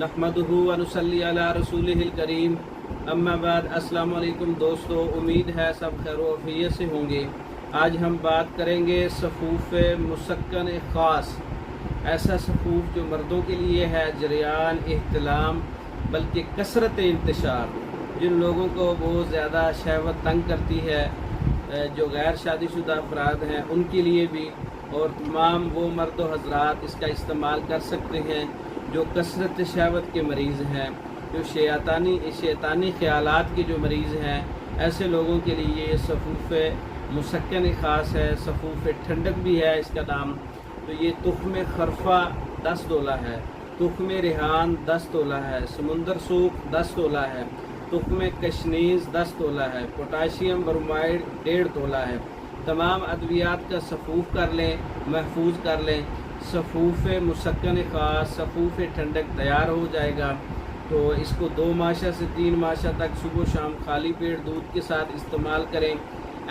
नहमदुहु व नुसल्ली अला रसूलिहिल करीम। अम्मा बाद, अस्सलाम वालेकुम दोस्तों, उम्मीद है सब खैर व आफियत से होंगे। आज हम बात करेंगे सफूफ़ मुसक्कन ख़ास, ऐसा सफूफ जो मर्दों के लिए है जरियान एहतलाम बल्कि कसरत इंतशार। जिन लोगों को बहुत ज़्यादा शहवत तंग करती है, जो गैर शादीशुदा अफराद हैं उनके लिए भी, और तमाम वो मर्द व हज़रात इसका इस्तेमाल कर सकते हैं जो कसरत शहवत के मरीज़ हैं, जो शैतानी ख़यालात के जो मरीज़ हैं। ऐसे लोगों के लिए ये सफूफ़ मुसक्कन ख़ास है। सफूफ़ ठंडक भी है इसका नाम। तो ये तुख्म खरफा 10 तोला है, तुख्म रिहान 10 तोला है, समुंदर सूख 10 तोला है, तुख्म कशनीज़ 10 तोला है, पोटाशियम ब्रोमाइड 1.5 तोला है। तमाम अद्वियात का सफूफ कर लें, महफूज कर लें। सफूफ़ मुसक्कन ख़ास सफूफ़ ठंडक तैयार हो जाएगा। तो इसको 2 माशा से 3 माशा तक सुबह शाम खाली पेट दूध के साथ इस्तेमाल करें।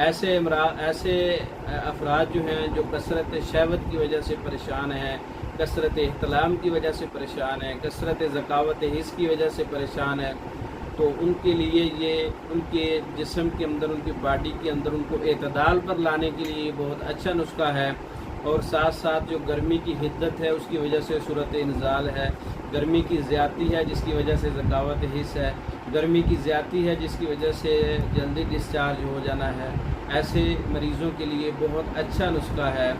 ऐसे अफराद जो हैं जो कसरत शहवत की वजह से परेशान हैं, कसरत एहतलाम की वजह से परेशान हैं, कसरत ज़कावत हिस्स की वजह से परेशान है, तो उनके लिए ये उनके जिस्म के अंदर, उनकी बॉडी के अंदर उनको एतदाल पर लाने के लिए बहुत अच्छा नुस्खा है। और साथ साथ जो गर्मी की हिद्दत है उसकी वजह से सूरत इंजाल है, गर्मी की ज़्यादती है जिसकी वजह से ज़कावत हिस्स है, गर्मी की ज़्यादती है जिसकी वजह से जल्दी डिस्चार्ज हो जाना है। ऐसे मरीज़ों के लिए बहुत अच्छा नुस्खा है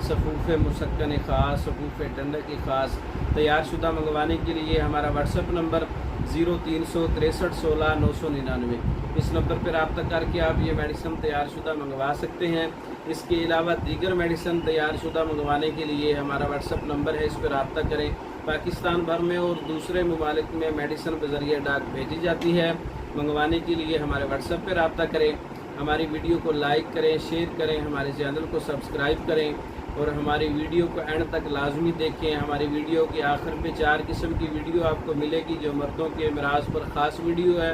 सफूफ़ मुसक्कन ख़ास, सफूफ़ ठंडक ख़ास। तैयारशुदा मंगवाने के लिए हमारा व्हाट्सएप नंबर 0363 16 999, इस नंबर पर रब्ता करके आप ये मेडिसिन तैयारशुदा मंगवा सकते हैं। इसके अलावा दीगर मेडिसिन तैयारशुदा मंगवाने के लिए हमारा व्हाट्सएप नंबर है, इस पर रब्ता करें। पाकिस्तान भर में और दूसरे ममालिक में मेडिसिन बज़रिए डाक भेजी जाती है। मंगवाने के लिए हमारे व्हाट्सएप पर रब्ता करें। हमारी वीडियो को लाइक करें, शेयर करें, हमारे चैनल को सब्सक्राइब करें और हमारी वीडियो को एंड तक लाजमी देखें। हमारी वीडियो के आखिर में 4 किस्म की वीडियो आपको मिलेगी जो मर्दों के अमराज पर ख़ास वीडियो है,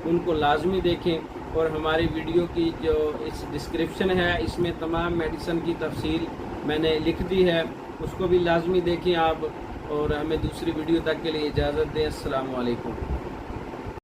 उनको लाजमी देखें। और हमारी वीडियो की जो इस डिस्क्रिप्शन है इसमें तमाम मेडिसिन की तफसील मैंने लिख दी है, उसको भी लाजमी देखें आप। और हमें दूसरी वीडियो तक के लिए इजाज़त दें। अस्सलामु अलैकुम।